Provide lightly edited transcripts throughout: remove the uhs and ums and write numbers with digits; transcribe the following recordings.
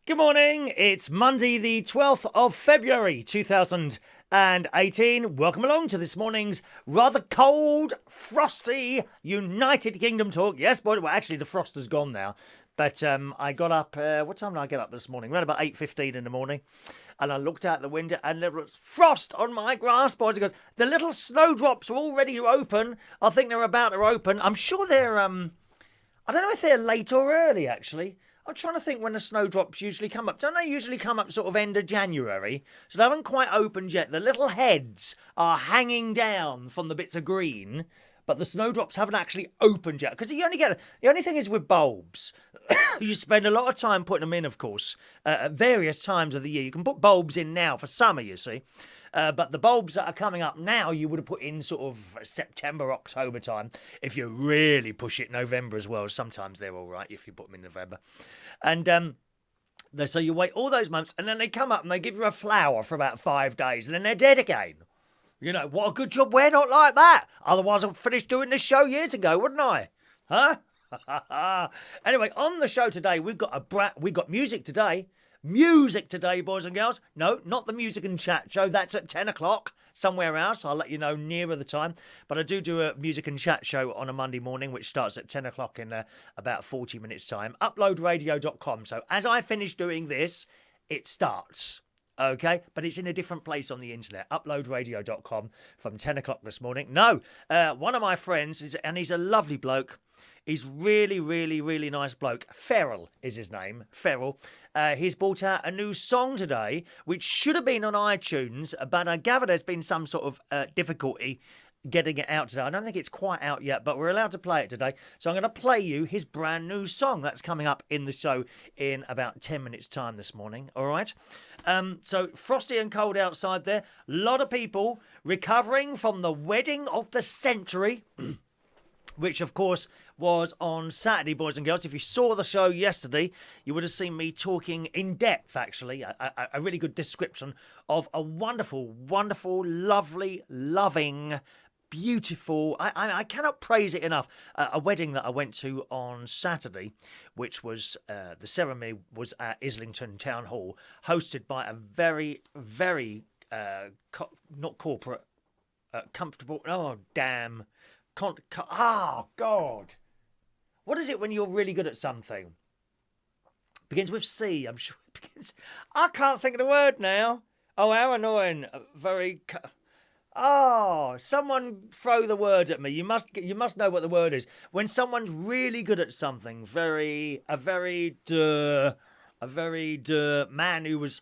Good morning. It's Monday, the 12th of February 2018. Welcome along to this morning's rather cold, frosty United Kingdom talk. Yes, boy, well, actually, the frost has gone now. But I got up, what time did I get up this morning? Around about 8:15 in the morning. And I looked out the window and there was frost on my grass, boys and girls. The little snowdrops are all ready to open. I think they're about to open. I'm sure they're, I don't know if they're late or early, actually. I'm trying to think when the snowdrops usually come up. Don't they usually come up sort of end of January? So they haven't quite opened yet. The little heads are hanging down from the bits of green, but the snowdrops haven't actually opened yet. Because the only thing is with bulbs, you spend a lot of time putting them in, of course, at various times of the year. You can put bulbs in now for summer, you see. But the bulbs that are coming up now, you would have put in sort of September, October time. If you really push it, November as well. Sometimes they're all right if you put them in November. And so you wait all those months, and then they come up and they give you a flower for about 5 days, and then they're dead again. You know, what a good job we're not like that. Otherwise, I'd finished doing this show years ago, wouldn't I? Huh? Anyway, on the show today, we've got music today. Music today, boys and girls. No, not the music and chat show. That's at 10 o'clock somewhere else. I'll let you know nearer the time. But I do a music and chat show on a Monday morning, which starts at 10 o'clock in about 40 minutes' time. Uploadradio.com. So as I finish doing this, it starts. Okay, but it's in a different place on the internet. Uploadradio.com from 10 o'clock this morning. No, one of my friends, and he's a lovely bloke. He's really, really, really nice bloke. Feryl is his name. Feryl. He's brought out a new song today, which should have been on iTunes, but I gather there's been some sort of difficulty getting it out today. I don't think it's quite out yet, but we're allowed to play it today. So I'm going to play you his brand new song. That's coming up in the show in about 10 minutes' time this morning. All right? So frosty and cold outside there. A lot of people recovering from the wedding of the century. Which, of course, was on Saturday, boys and girls. If you saw the show yesterday, you would have seen me talking in depth, actually, a really good description of a wonderful, wonderful, lovely, loving, beautiful, I cannot praise it enough, a wedding that I went to on Saturday, which was, the ceremony was at Islington Town Hall, hosted by a very, very, not corporate, comfortable, oh, damn, oh, God. What is it when you're really good at something? Begins with C, I'm sure it begins. I can't think of the word now. Oh, how annoying. Someone throw the word at me. You must know what the word is. When someone's really good at something, a very man who was,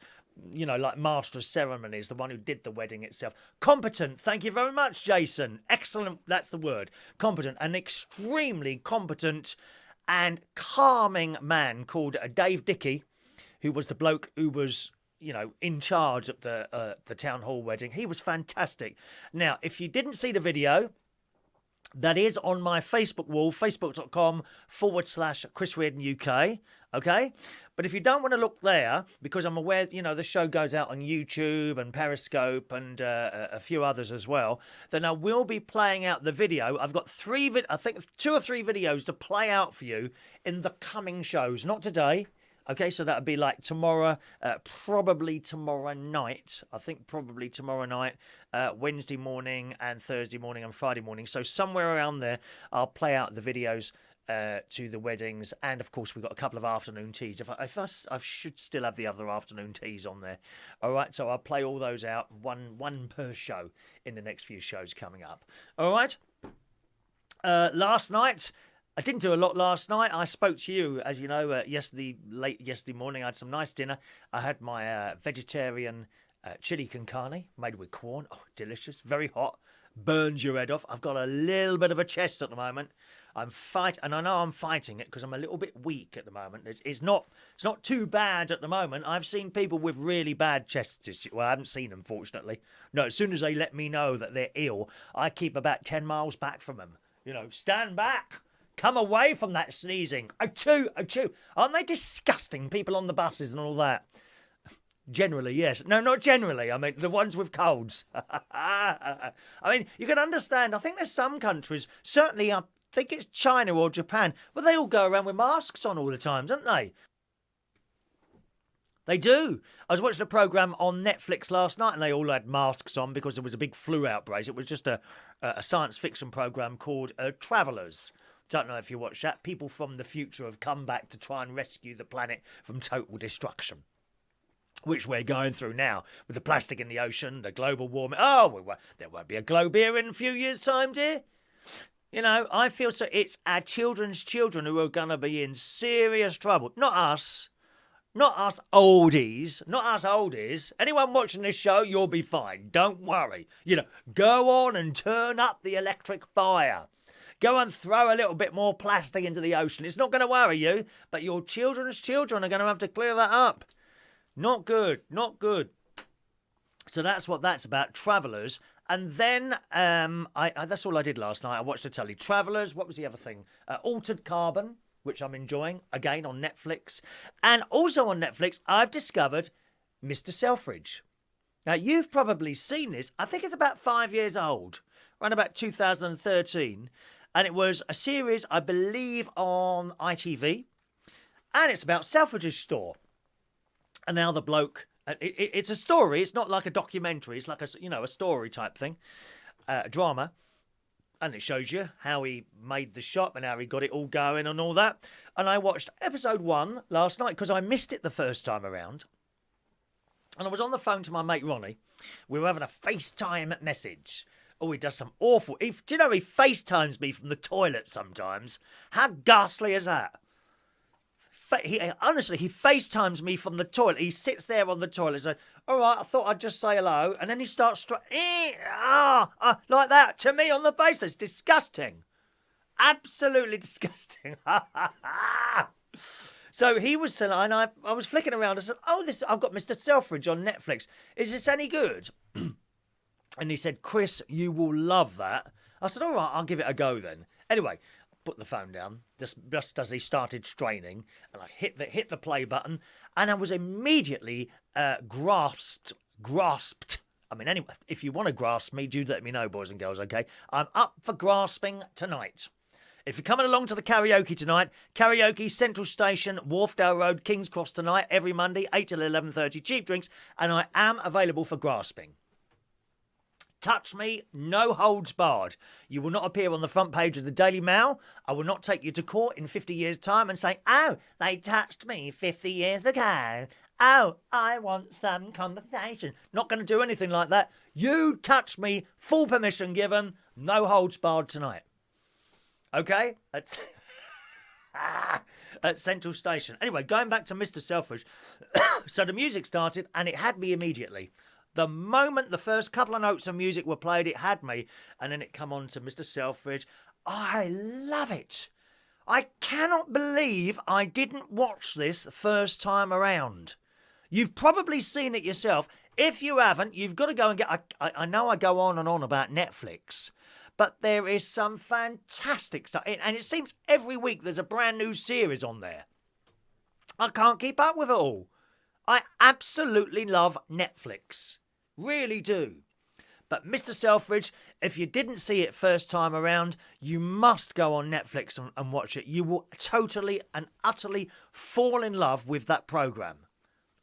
you know, like master of ceremonies, the one who did the wedding itself. Competent. Thank you very much, Jason. Excellent. That's the word. Competent. An extremely competent and calming man called Dave Dickey, who was the bloke who was, you know, in charge of the town hall wedding. He was fantastic. Now, if you didn't see the video, that is on my Facebook wall, facebook.com/Chris Reardon UK. Okay? But if you don't want to look there, because I'm aware, you know, the show goes out on YouTube and Periscope and a few others as well, then I will be playing out the video. I've got I think 2 or 3 videos to play out for you in the coming shows. Not today. Okay, so that would be like tomorrow, probably tomorrow night. I think probably tomorrow night, Wednesday morning and Thursday morning and Friday morning. So somewhere around there, I'll play out the videos to the weddings. And of course, we've got a couple of afternoon teas. I should still have the other afternoon teas on there. All right, so I'll play all those out, one per show in the next few shows coming up. All right. Last night, I didn't do a lot last night. I spoke to you, as you know, late yesterday morning. I had some nice dinner. I had my vegetarian chili con carne made with corn. Oh, delicious. Very hot. Burns your head off. I've got a little bit of a chest at the moment. And I know I'm fighting it because I'm a little bit weak at the moment. It's not too bad at the moment. I've seen people with really bad chest issues. Well, I haven't seen them, fortunately. No, as soon as they let me know that they're ill, I keep about 10 miles back from them. You know, stand back. Come away from that sneezing. Achoo, achoo. Aren't they disgusting, people on the buses and all that? Generally, yes. No, not generally. I mean, the ones with colds. I mean, you can understand. I think there's some countries, certainly I think it's China or Japan, but they all go around with masks on all the time, don't they? They do. I was watching a programme on Netflix last night and they all had masks on because there was a big flu outbreak. It was just a science fiction programme called Travellers. Don't know if you watch that. People from the future have come back to try and rescue the planet from total destruction, which we're going through now with the plastic in the ocean, the global warming. Oh, there won't be a globe here in a few years' time, dear. You know, I feel so. It's our children's children who are going to be in serious trouble. Not us. Not us oldies. Not us oldies. Anyone watching this show, you'll be fine. Don't worry. You know, go on and turn up the electric fire. Go and throw a little bit more plastic into the ocean. It's not going to worry you, but your children's children are going to have to clear that up. Not good. Not good. So that's what that's about. Travellers. And then that's all I did last night. I watched the telly. Travellers. What was the other thing? Altered Carbon, which I'm enjoying, again on Netflix. And also on Netflix, I've discovered Mr. Selfridge. Now, you've probably seen this. I think it's about 5 years old, around about 2013. And it was a series, I believe, on ITV. And it's about Selfridge's store. And now the bloke... It's a story. It's not like a documentary. It's like a story type thing, drama, and it shows you how he made the shop and how he got it all going and all that. And I watched episode 1 last night because I missed it the first time around. And I was on the phone to my mate Ronnie. We were having a FaceTime message. Oh, he does some awful. Do you know he FaceTimes me from the toilet sometimes? How ghastly is that? Honestly, he FaceTimes me from the toilet. He sits there on the toilet and says, all right, I thought I'd just say hello. And then he starts like that to me on the face. It's disgusting. Absolutely disgusting. So he was saying, and I was flicking around. I said, I've got Mr. Selfridge on Netflix. Is this any good? And he said, Chris, you will love that. I said, all right, I'll give it a go then. Anyway, put the phone down just as he started straining, and I hit the play button, and I was immediately grasped. I mean, anyway, if you want to grasp me, do let me know, boys and girls, okay? I'm up for grasping tonight. If you're coming along to the karaoke tonight, karaoke, Central Station, Wharfdale Road, King's Cross tonight, every Monday, 8 till 11:30, cheap drinks, and I am available for grasping. Touch me, no holds barred. You will not appear on the front page of the Daily Mail. I will not take you to court in 50 years' time and say, oh, they touched me 50 years ago. Oh, I want some compensation. Not going to do anything like that. You touch me, full permission given, no holds barred tonight. Okay? That's... At Central Station. Anyway, going back to Mr. Selfridge. So the music started and it had me immediately. The moment the first couple of notes of music were played, it had me. And then it come on to Mr. Selfridge. I love it. I cannot believe I didn't watch this first time around. You've probably seen it yourself. If you haven't, you've got to go and get... I know I go on and on about Netflix, but there is some fantastic stuff. And it seems every week there's a brand new series on there. I can't keep up with it all. I absolutely love Netflix. Really do. But Mr. Selfridge, if you didn't see it first time around, you must go on Netflix and watch it. You will totally and utterly fall in love with that programme.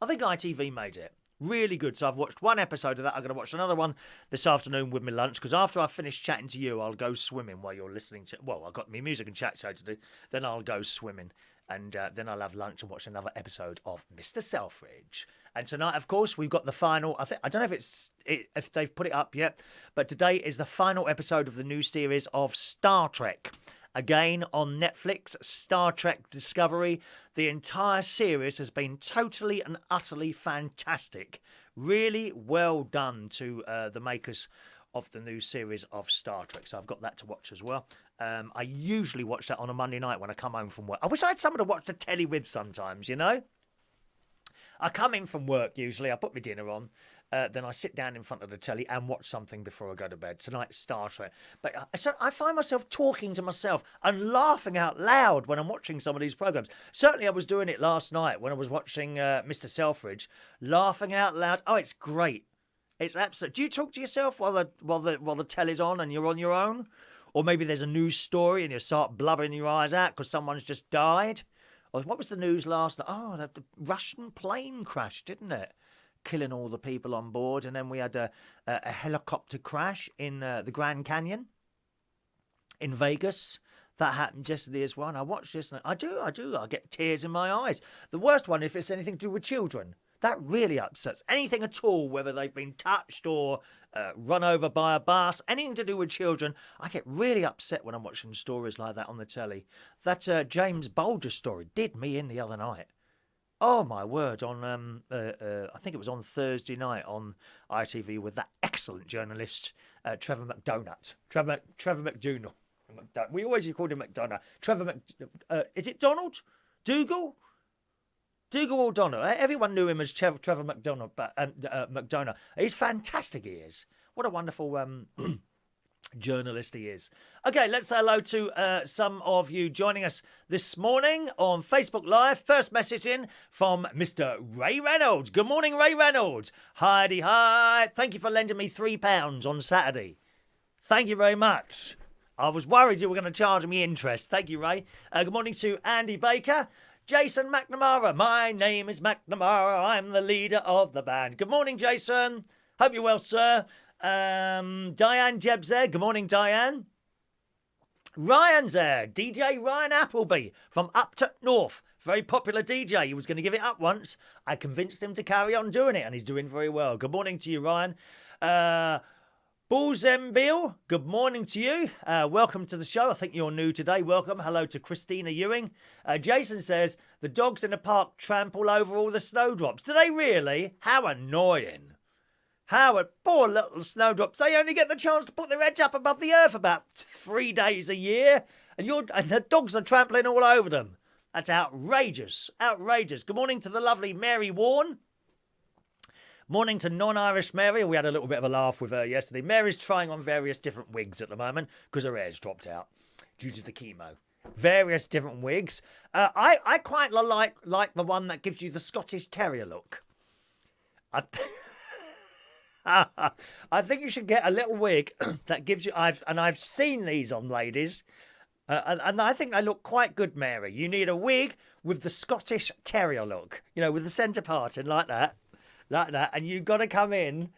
I think ITV made it. Really good. So I've watched one episode of that. I'm going to watch another one this afternoon with my lunch, because after I finish chatting to you, I'll go swimming while you're listening to... Well, I've got my music and chat show to do. Then I'll go swimming. And then I'll have lunch and watch another episode of Mr. Selfridge. And tonight, of course, we've got the final... I don't know if they've put it up yet, but today is the final episode of the new series of Star Trek. Again, on Netflix, Star Trek Discovery. The entire series has been totally and utterly fantastic. Really well done to the makers of the new series of Star Trek. So I've got that to watch as well. I usually watch that on a Monday night when I come home from work. I wish I had someone to watch the telly with sometimes, you know? I come in from work usually, I put my dinner on, then I sit down in front of the telly and watch something before I go to bed. Tonight, Star Trek. But I find myself talking to myself and laughing out loud when I'm watching some of these programmes. Certainly I was doing it last night when I was watching Mr. Selfridge, laughing out loud. Oh, it's great. It's absolute. Do you talk to yourself while the telly's on and you're on your own? Or maybe there's a news story and you start blubbering your eyes out because someone's just died? Oh, what was the news last night? Oh, the Russian plane crashed, didn't it? Killing all the people on board. And then we had a helicopter crash in the Grand Canyon in Vegas. That happened yesterday as well. And I watched this and I get tears in my eyes. The worst one, if it's anything to do with children. That really upsets. Anything at all, whether they've been touched or run over by a bus, anything to do with children, I get really upset when I'm watching stories like that on the telly. That James Bulger story did me in the other night. Oh, my word, on I think it was on Thursday night on ITV with that excellent journalist, Trevor McDonald. Trevor McDougall. We always called him McDonough. Is it Donald? Dougal? Dougal O'Donnell. Everyone knew him as Trevor McDonald, but McDonough. He's fantastic, he is. What a wonderful journalist he is. Okay, let's say hello to some of you joining us this morning on Facebook Live. First message in from Mr. Ray Reynolds. Good morning, Ray Reynolds. Hi. Thank you for lending me £3 on Saturday. Thank you very much. I was worried you were going to charge me interest. Thank you, Ray. Good morning to Andy Baker. Jason McNamara. My name is McNamara. I'm the leader of the band. Good morning, Jason. Hope you're well, sir. Diane Jebb's there. Good morning, Diane. Ryan's there. DJ Ryan Appleby from Upton North. Very popular DJ. He was going to give it up once. I convinced him to carry on doing it, and he's doing very well. Good morning to you, Ryan. Bullzembill, good morning to you. Welcome to the show. I think you're new today. Welcome. Hello to Christina Ewing. Jason says, the dogs in the park trample over all the snowdrops. Do they really? How annoying. Poor little snowdrops. They only get the chance to put their heads up above the earth about 3 days a year. And the dogs are trampling all over them. That's outrageous. Outrageous. Good morning to the lovely Mary Warren. Morning to non-Irish Mary. We had a little bit of a laugh with her yesterday. Mary's trying on various different wigs at the moment because her hair's dropped out due to the chemo. Various different wigs. I quite like the one that gives you the Scottish Terrier look. I think you should get a little wig that gives you... I've seen these on ladies. And I think they look quite good, Mary. You need a wig with the Scottish Terrier look. You know, with the centre parting like that. Like that, and you've got to come in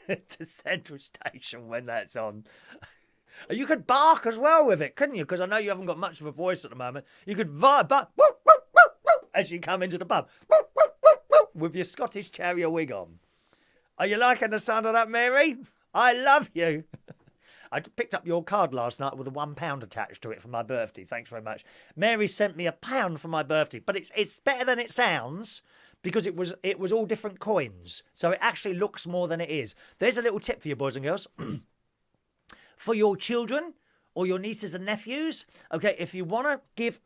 to Central Station when that's on. You could bark as well with it, couldn't you? Because I know you haven't got much of a voice at the moment. You could bark as you come into the pub with your Scottish Terrier wig on. Are you liking the sound of that, Mary? I love you. I picked up your card last night with a £1 attached to it for my birthday. Thanks very much. Mary sent me £1 for my birthday, but it's better than it sounds. Because it was all different coins. So it actually looks more than it is. There's a little tip for you, boys and girls. For your children or your nieces and nephews, okay, if you want to give,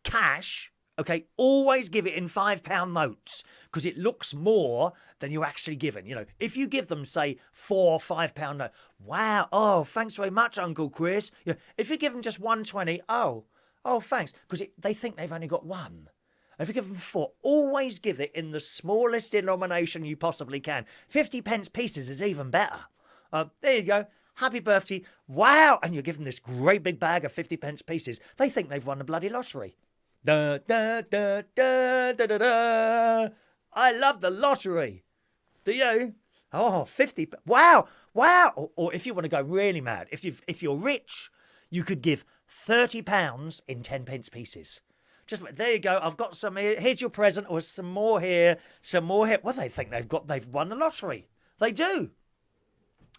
cash, okay, always give it in £5 notes. Because it looks more than you're actually given. If you give them, say, 4 or £5 notes. Wow, oh, thanks very much, Uncle Chris. If you give them just 120, oh, thanks. Because they think they've only got one. If you give them 4, always give it in the smallest denomination you possibly can. 50p pieces is even better. There you go. Happy birthday. Wow. And you give them this great big bag of 50p pieces. They think they've won the bloody lottery. Da, da, da, da, da, da, da. I love the lottery. Do you? Oh, 50. Wow. Or if you want to go really mad, if you're rich, you could give £30 in 10p pieces. Just there you go. I've got some here. Here's your present, or some more here, some more here. Well, they think they've won the lottery. They do.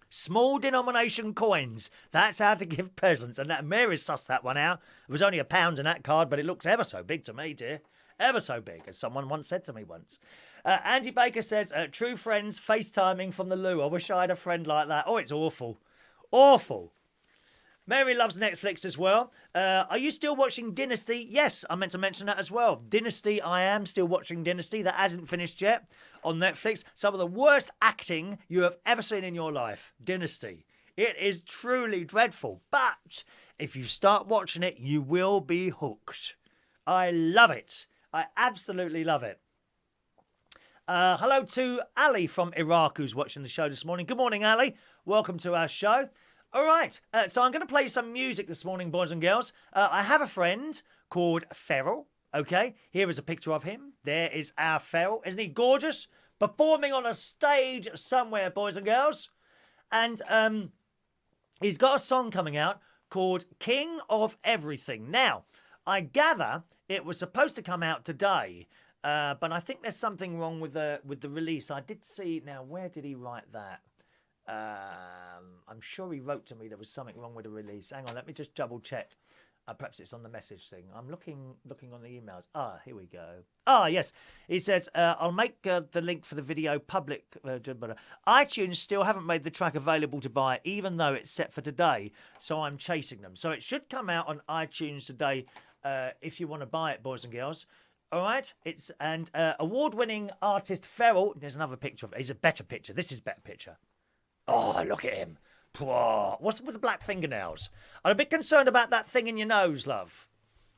Small denomination coins. That's how to give presents. And that Mary sussed that one out. It was only £1 in that card, but it looks ever so big to me, dear. Ever so big, as someone once said to me once. Andy Baker says, true friends FaceTiming from the loo. I wish I had a friend like that. Oh, it's awful. Awful. Mary loves Netflix as well. Are you still watching Dynasty? Yes, I meant to mention that as well. Dynasty, I am still watching Dynasty. That hasn't finished yet on Netflix. Some of the worst acting you have ever seen in your life. Dynasty. It is truly dreadful. But if you start watching it, you will be hooked. I love it. I absolutely love it. Hello to Ali from Iraq who's watching the show this morning. Good morning, Ali. Welcome to our show. All right, so I'm going to play some music this morning, boys and girls. I have a friend called Feryl Okay, here is a picture of him. There is our Feryl. Isn't he gorgeous? Performing on a stage somewhere, boys and girls. And he's got a song coming out called King of Everything. Now, I gather it was supposed to come out today, but I think there's something wrong with the release. I did see... Now, where did he write that? I'm sure he wrote to me there was something wrong with the release. Hang on, let me just double check. Perhaps it's on the message thing. I'm looking on the emails. Here we go. Yes. He says, I'll make the link for the video public. iTunes still haven't made the track available to buy, even though it's set for today. So I'm chasing them. So it should come out on iTunes today if you want to buy it, boys and girls. All right. It's award-winning artist Feryl. There's another picture of it. It's a better picture. This is a better picture. Oh, look at him. What's with the black fingernails? I'm a bit concerned about that thing in your nose, love.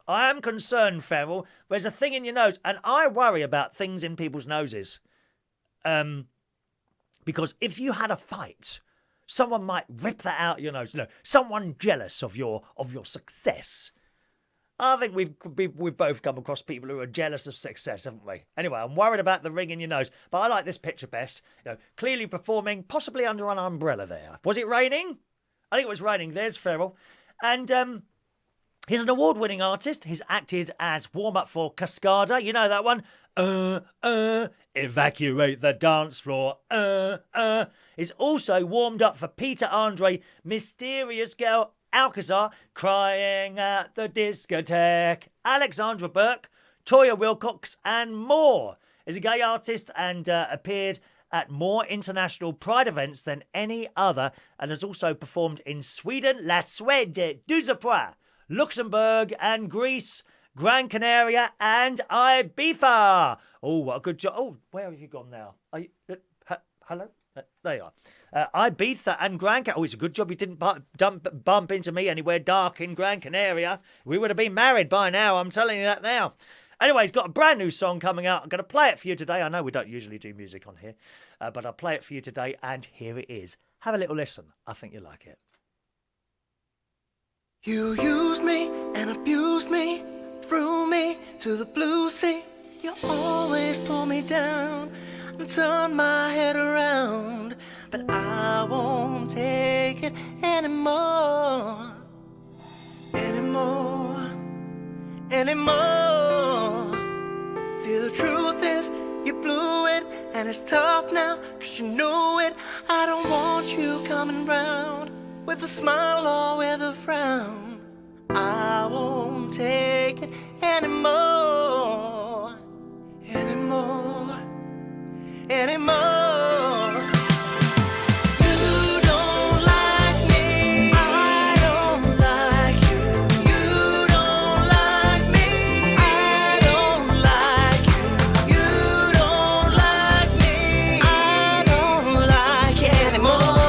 I am concerned, Feryl. There's a thing in your nose, and I worry about things in people's noses. Because if you had a fight, someone might rip that out your nose. You know, someone jealous of your success. I think we've both come across people who are jealous of success, haven't we? Anyway, I'm worried about the ring in your nose, but I like this picture best. You know, clearly performing, possibly under an umbrella there. Was it raining? I think it was raining. There's Feryl. And he's an award-winning artist. He's acted as warm-up for Cascada. You know that one? Evacuate the dance floor. He's also warmed up for Peter Andre, Mysterious Girl, Alcazar, Crying at the Discotheque, Alexandra Burke, Toya Wilcox, and more. Is a gay artist and appeared at more international Pride events than any other, and has also performed in Sweden, La Suède, Dusapua, Luxembourg, and Greece, Gran Canaria, and Ibiza. Oh, what a good job. Oh, where have you gone now? Are you, hello? There you are. Ibiza and Gran Canaria. Oh, it's a good job you didn't bump into me anywhere dark in Gran Canaria. We would have been married by now, I'm telling you that now. Anyway, he's got a brand new song coming out. I'm going to play it for you today. I know we don't usually do music on here, but I'll play it for you today, and here it is. Have a little listen. I think you'll like it. You used me and abused me, threw me to the blue sea. You always pull me down and turn my head around, but I won't take it anymore. See, the truth is you blew it, and it's tough now, 'cause you knew it. I don't want you coming round with a smile or with a frown. I won't take it anymore. You don't like me, I don't like you. You don't like me, I don't like you. You don't like me, I don't like you anymore.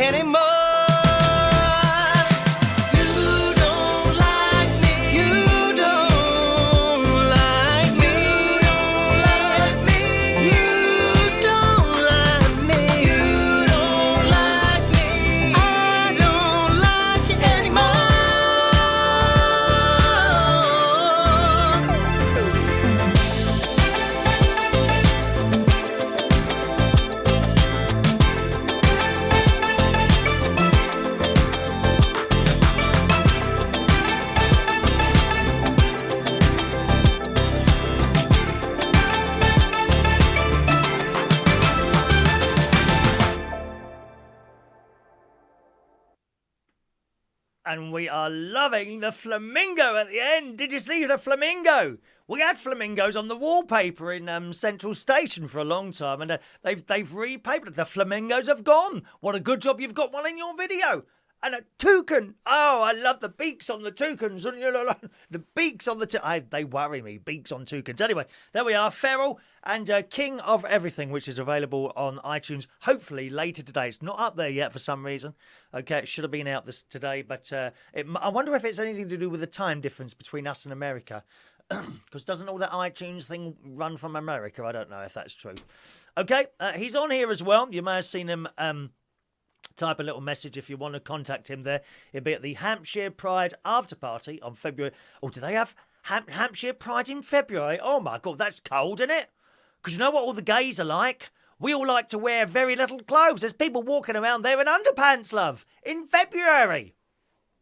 anymore. You don't like me. You don't like me. You don't like me. You don't like me. I don't like you anymore. And we are loving the flamingo at the end. Did you see the flamingo? We had flamingos on the wallpaper in Central Station for a long time, and they've repapered it. The flamingos have gone. What a good job you've got one in your video. And a toucan. Oh, I love the beaks on the toucans. The beaks on the they worry me, beaks on toucans. Anyway, there we are, Feryl and King of Everything, which is available on iTunes, hopefully later today. It's not up there yet for some reason. Okay, it should have been out today, but I wonder if it's anything to do with the time difference between us and America. Because doesn't all that iTunes thing run from America? I don't know if that's true. Okay, he's on here as well. You may have seen him... type a little message if you want to contact him there. It'll be at the Hampshire Pride After Party on February. Oh, do they have Hampshire Pride in February? Oh my God, that's cold, isn't it? Because you know what all the gays are like? We all like to wear very little clothes. There's people walking around there in underpants, love, in February.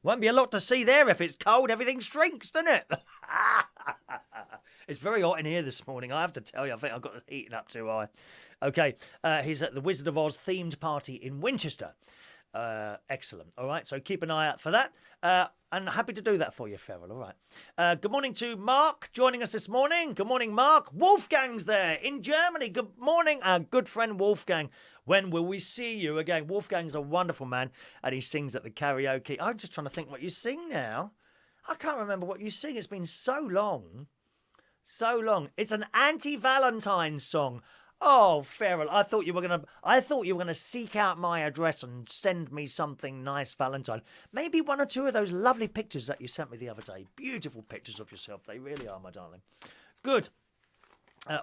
Won't be a lot to see there if it's cold. Everything shrinks, doesn't it? It's very hot in here this morning, I have to tell you. I think I've got it heating up too high. Okay, he's at the Wizard of Oz themed party in Winchester. Excellent. All right, so keep an eye out for that. And happy to do that for you, Feryl. All right. Good morning to Mark joining us this morning. Good morning, Mark. Wolfgang's there in Germany. Good morning, our good friend Wolfgang. When will we see you again? Wolfgang's a wonderful man, and he sings at the karaoke. I'm just trying to think what you sing now. I can't remember what you sing. It's been so long. So long. It's an anti-Valentine song. Oh, Feryl, I thought you were gonna seek out my address and send me something nice, Valentine. Maybe one or two of those lovely pictures that you sent me the other day. Beautiful pictures of yourself. They really are, my darling. Good.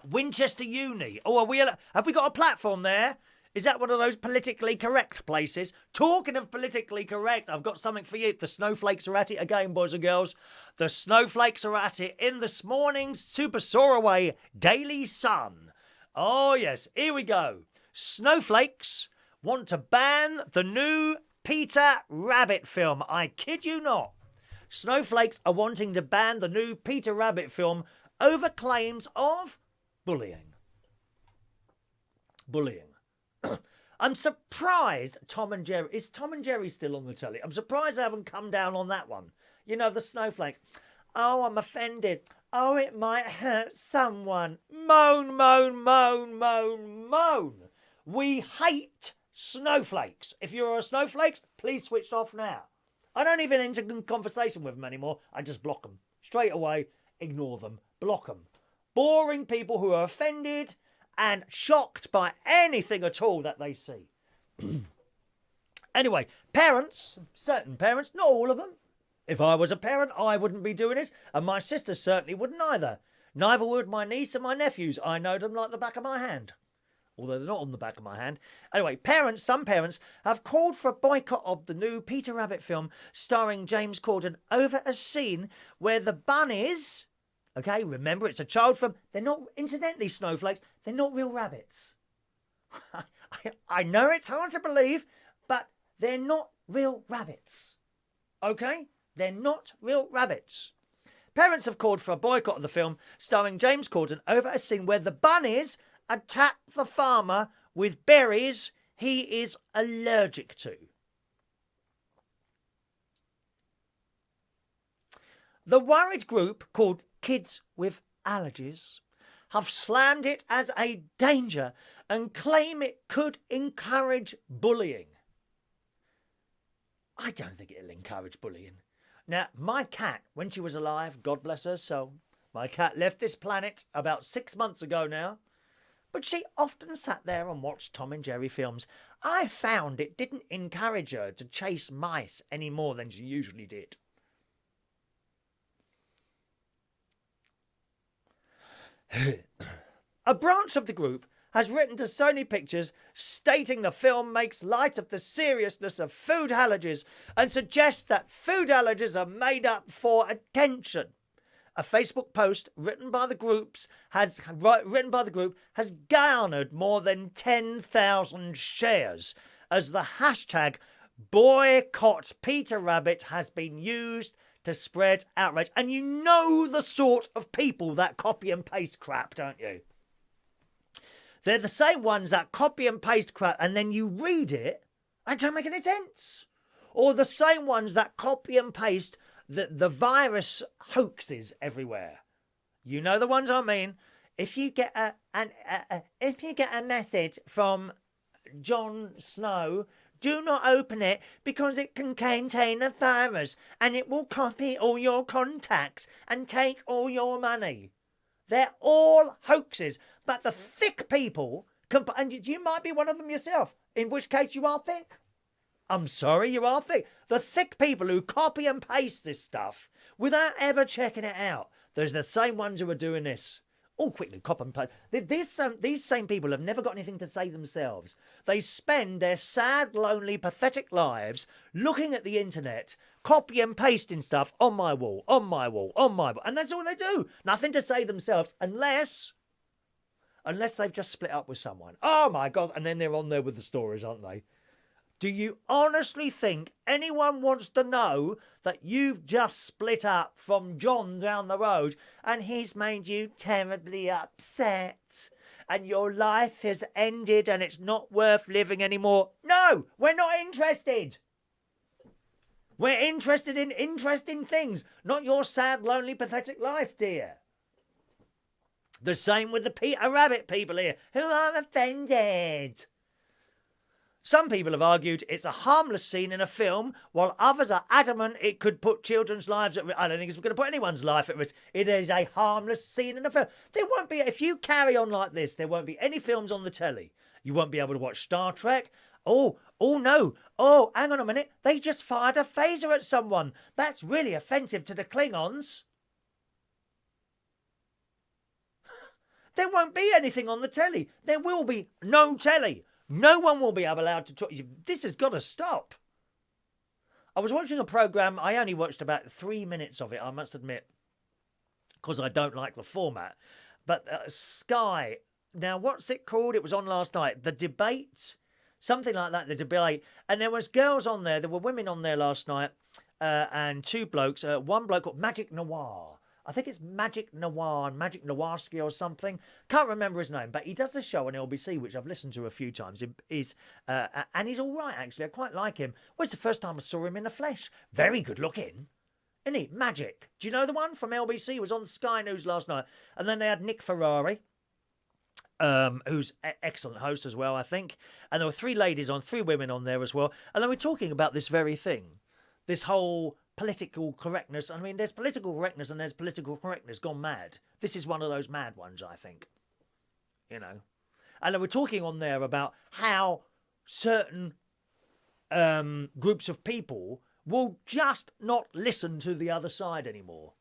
Winchester Uni. Oh, have we got a platform there? Is that one of those politically correct places? Talking of politically correct, I've got something for you. The snowflakes are at it again, boys and girls. The snowflakes are at it in this morning's Super Soaraway Daily Sun. Oh, yes, here we go. Snowflakes want to ban the new Peter Rabbit film. I kid you not. Snowflakes are wanting to ban the new Peter Rabbit film over claims of bullying. I'm surprised Tom and Jerry... Is Tom and Jerry still on the telly? I'm surprised I haven't come down on that one. You know, the snowflakes. Oh, I'm offended. Oh, it might hurt someone. Moan, moan, moan, moan, moan. We hate snowflakes. If you're a snowflakes, please switch off now. I don't even enter conversation with them anymore. I just block them. Straight away, ignore them. Block them. Boring people who are offended and shocked by anything at all that they see. Anyway, parents, certain parents, not all of them. If I was a parent, I wouldn't be doing it, and my sister certainly wouldn't either. Neither would my niece and my nephews. I know them like the back of my hand. Although they're not on the back of my hand. Anyway, some parents have called for a boycott of the new Peter Rabbit film starring James Corden over a scene where the bunnies... Okay, remember, it's a child film. They're not, incidentally, snowflakes, they're not real rabbits. I know it's hard to believe, but they're not real rabbits. Okay? They're not real rabbits. Parents have called for a boycott of the film starring James Corden over a scene where the bunnies attack the farmer with berries he is allergic to. The worried group called Kids with Allergies have slammed it as a danger and claim it could encourage bullying. I don't think it'll encourage bullying. Now, my cat, when she was alive, God bless her soul, my cat left this planet about 6 months ago now. but she often sat there and watched Tom and Jerry films. I found it didn't encourage her to chase mice any more than she usually did. A branch of the group has written to Sony Pictures stating the film makes light of the seriousness of food allergies and suggests that food allergies are made up for attention. A Facebook post written by the group has garnered more than 10,000 shares as the hashtag boycott Peter Rabbit has been used to spread outrage. And you know the sort of people that copy and paste crap, don't you? They're the same ones that copy and paste crap and then you read it and it don't make any sense. Or the same ones that copy and paste the virus hoaxes everywhere. You know the ones I mean. If you get a message from Jon Snow, do not open it because it can contain a virus and it will copy all your contacts and take all your money. They're all hoaxes. But the thick people, and you might be one of them yourself, in which case you are thick. I'm sorry, you are thick. The thick people who copy and paste this stuff without ever checking it out. There's the same ones who are doing this. Oh, quickly, copy and paste. These same people have never got anything to say themselves. They spend their sad, lonely, pathetic lives looking at the internet, copy and pasting stuff on my wall, on my wall, on my wall. And that's all they do. Nothing to say themselves unless they've just split up with someone. Oh, my God. And then they're on there with the stories, aren't they? Do you honestly think anyone wants to know that you've just split up from John down the road and he's made you terribly upset and your life has ended and it's not worth living anymore? No, we're not interested. We're interested in interesting things, not your sad, lonely, pathetic life, dear. The same with the Peter Rabbit people here who are offended. Some people have argued it's a harmless scene in a film, while others are adamant it could put children's lives at risk. I don't think it's going to put anyone's life at risk. It is a harmless scene in a film. There won't be, if you carry on like this, there won't be any films on the telly. You won't be able to watch Star Trek. Oh no. Oh, hang on a minute. They just fired a phaser at someone. That's really offensive to the Klingons. There won't be anything on the telly. There will be no telly. No one will be allowed to talk. This has got to stop. I was watching a programme. I only watched about 3 minutes of it, I must admit, because I don't like the format. But Sky, now what's it called? It was on last night. The Debate, something like that, The Debate. And there was girls on there. There were women on there last night and two blokes. One bloke called Maajid Nawaz. I think it's Maajid Nawaz, Maajid Nawazki or something. Can't remember his name, but he does a show on LBC, which I've listened to a few times. And he's all right, actually. I quite like him. Well, it's the first time I saw him in the flesh. Very good looking, isn't he? Magic. Do you know the one from LBC? He was on Sky News last night. And then they had Nick Ferrari, who's an excellent host as well, I think. And there were three women on there as well. And they were talking about this very thing, this whole political correctness. I mean, there's political correctness and there's political correctness gone mad. This is one of those mad ones, I think. You know. And they were talking on there about how certain groups of people will just not listen to the other side anymore.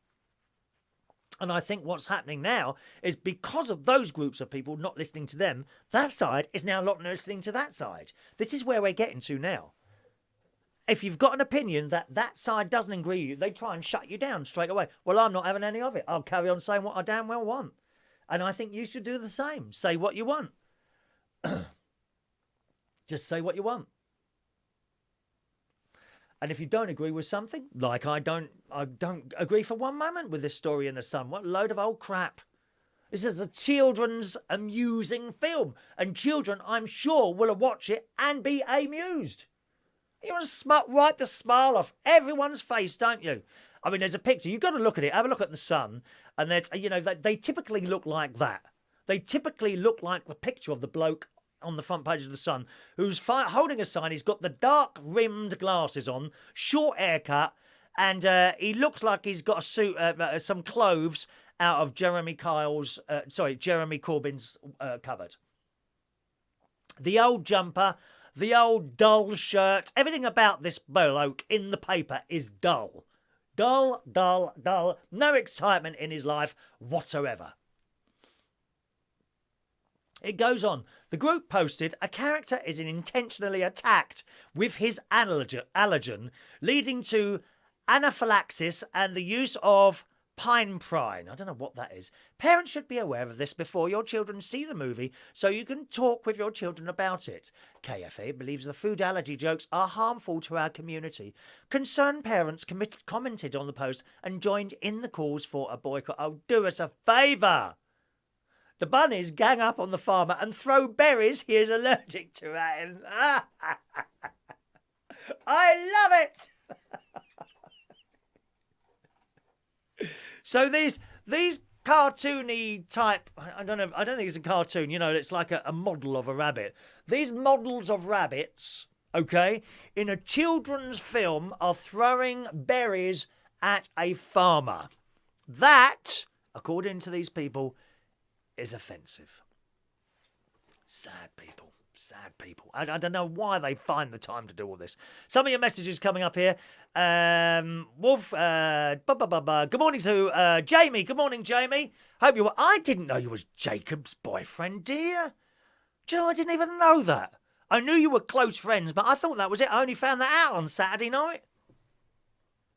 And I think what's happening now is because of those groups of people not listening to them, that side is now not listening to that side. This is where we're getting to now. If you've got an opinion that side doesn't agree with you, they try and shut you down straight away. Well, I'm not having any of it. I'll carry on saying what I damn well want. And I think you should do the same. Say what you want. Just say what you want. And if you don't agree with something, like I don't agree for one moment with this story in the Sun. What a load of old crap. This is a children's amusing film. And children, I'm sure, will watch it and be amused. You want to wipe the smile off everyone's face, don't you? I mean, there's a picture. You've got to look at it. Have a look at the Sun. And there's, they typically look like that. They typically look like the picture of the bloke on the front page of the Sun who's holding a sign. He's got the dark rimmed glasses on, short haircut, and he looks like he's got a suit, some clothes out of Jeremy Corbyn's cupboard. The old jumper, the old dull shirt, everything about this bloke in the paper is dull. Dull, dull, dull. No excitement in his life whatsoever. It goes on. The group posted, a character is intentionally attacked with his allergen, leading to anaphylaxis and the use of pine prine. I don't know what that is. Parents should be aware of this before your children see the movie so you can talk with your children about it. KFA believes the food allergy jokes are harmful to our community. Concerned parents commented on the post and joined in the calls for a boycott. Oh, do us a favour! The bunnies gang up on the farmer and throw berries he is allergic to at him. I love it! So these cartoony type, I don't think it's a cartoon, you know, it's like a model of a rabbit. These models of rabbits, okay, in a children's film are throwing berries at a farmer. That, according to these people, is offensive. Sad people. Sad people. I don't know why they find the time to do all this. Some of your messages coming up here. Wolf, good morning to Jamie. Good morning, Jamie. Hope you were. I didn't know you was Jacob's boyfriend, dear. Do you know, I didn't even know that. I knew you were close friends, but I thought that was it. I only found that out on Saturday night.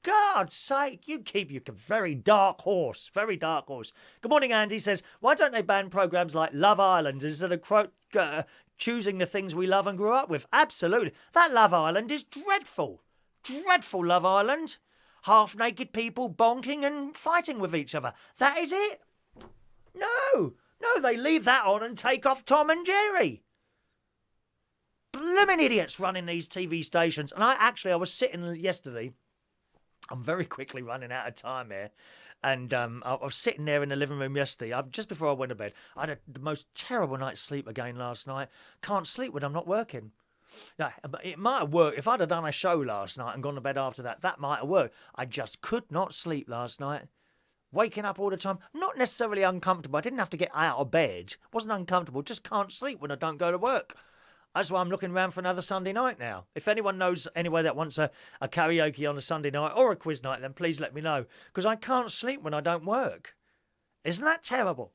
God's sake, you keep your very dark horse. Very dark horse. Good morning, Andy says, why don't they ban programmes like Love Island instead of choosing the things we love and grew up with? Absolutely. That Love Island is dreadful. Dreadful Love Island. Half-naked people bonking and fighting with each other. That is it. No, they leave that on and take off Tom and Jerry. Blooming idiots running these TV stations. And I was sitting yesterday. I'm very quickly running out of time here. And I was sitting there in the living room yesterday, just before I went to bed. I had the most terrible night's sleep again last night. Can't sleep when I'm not working. Yeah, it might have worked. If I'd have done a show last night and gone to bed after that, that might have worked. I just could not sleep last night. Waking up all the time. Not necessarily uncomfortable. I didn't have to get out of bed. Wasn't uncomfortable. Just can't sleep when I don't go to work. That's why I'm looking around for another Sunday night now. If anyone knows anywhere that wants a karaoke on a Sunday night or a quiz night, then please let me know. Because I can't sleep when I don't work. Isn't that terrible?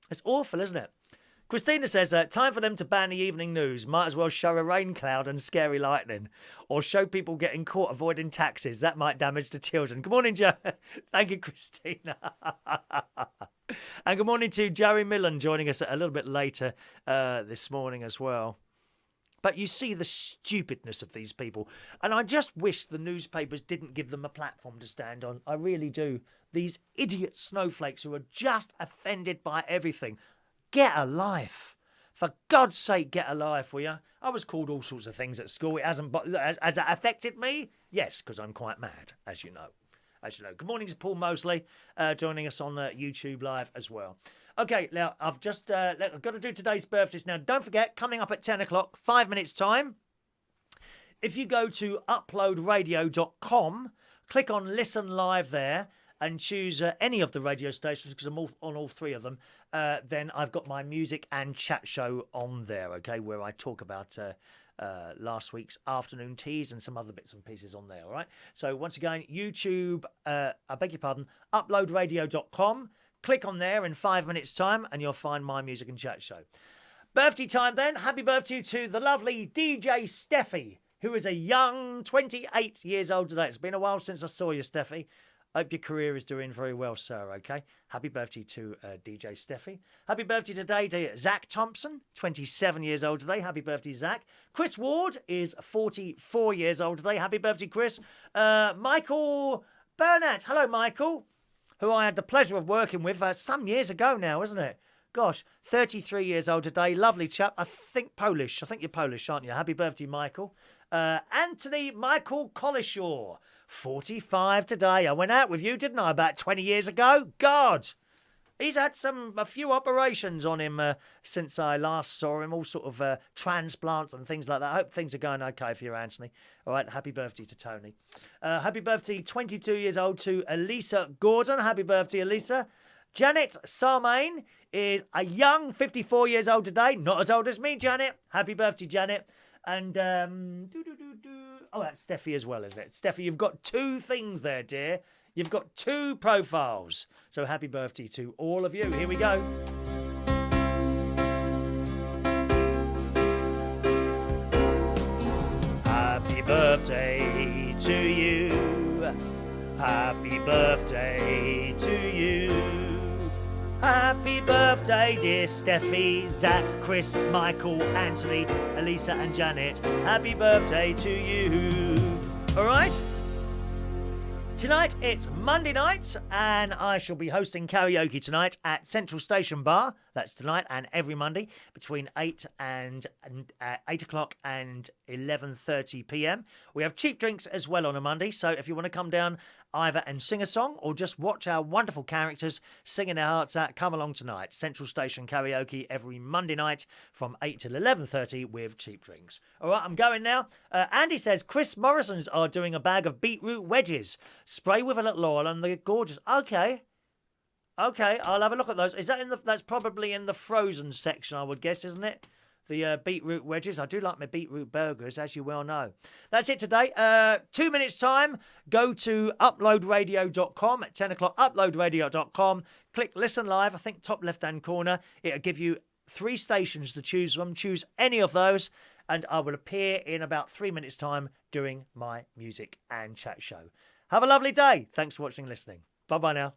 It's awful, isn't it? Christina says, time for them to ban the evening news. Might as well show a rain cloud and scary lightning. Or show people getting caught avoiding taxis. That might damage the children. Good morning, Joe. Thank you, Christina. And good morning to Jerry Millen joining us a little bit later this morning as well. But you see the stupidness of these people. And I just wish the newspapers didn't give them a platform to stand on. I really do. These idiot snowflakes who are just offended by everything. Get a life. For God's sake, get a life, will you? I was called all sorts of things at school. It hasn't. Has it affected me? Yes, because I'm quite mad, as you know. Good morning to Paul Mosley joining us on YouTube Live as well. Okay, now I've just I've got to do today's birthdays now. Don't forget, coming up at 10 o'clock, 5 minutes time. If you go to uploadradio.com, click on Listen Live there and choose any of the radio stations, because I'm on all three of them, then I've got my music and chat show on there, okay, where I talk about last week's afternoon teas and some other bits and pieces on there, all right? So once again, YouTube, I beg your pardon, uploadradio.com. Click on there in 5 minutes' time and you'll find my music and chat show. Birthday time then. Happy birthday to the lovely DJ Steffy, who is a young 28 years old today. It's been a while since I saw you, Steffy. Hope your career is doing very well, sir, okay? Happy birthday to DJ Steffy. Happy birthday today to Zack Thompson, 27 years old today. Happy birthday, Zack. Chris Ward is 44 years old today. Happy birthday, Chris. Michael Burnett. Hello, Michael, who I had the pleasure of working with some years ago now, isn't it? Gosh, 33 years old today. Lovely chap. I think Polish. I think you're Polish, aren't you? Happy birthday, Michael. Antony Michael Collishaw, 45 today. I went out with you, didn't I, about 20 years ago? God, he's had a few operations on him since I last saw him, all sort of transplants and things like that. I hope things are going okay for you, Antony. All right, happy birthday to Tony. Happy birthday, 22 years old, to Ellisa Gordon. Happy birthday, Ellisa. Janet Sarmain is a young 54 years old today. Not as old as me, Janet. Happy birthday, Janet. And, oh, that's Steffy as well, isn't it? Steffy, you've got 2 things there, dear. You've got 2 profiles. So happy birthday to all of you. Here we go. Happy birthday to you. Happy birthday to you. Happy birthday, dear Steffi, Zack, Chris, Michael, Antony, Ellisa and Janet. Happy birthday to you. All right? Tonight it's Monday night and I shall be hosting karaoke tonight at Central Station Bar. That's tonight and every Monday between 8 o'clock and 11:30 p.m. We have cheap drinks as well on a Monday, so if you want to come down either and sing a song or just watch our wonderful characters singing their hearts out, come along tonight. Central Station Karaoke every Monday night from 8 till 11:30 with cheap drinks. All right, I'm going now. Andy says Chris Morrison's are doing a bag of beetroot wedges. Spray with a little oil and they're gorgeous. Okay, I'll have a look at those. Is that that's probably in the frozen section, I would guess, isn't it? The beetroot wedges. I do like my beetroot burgers, as you well know. That's it today. 2 minutes time. Go to uploadradio.com at 10 o'clock. Uploadradio.com. Click listen live. I think top left-hand corner. It'll give you 3 stations to choose from. Choose any of those. And I will appear in about 3 minutes time during my music and chat show. Have a lovely day. Thanks for watching and listening. Bye-bye now.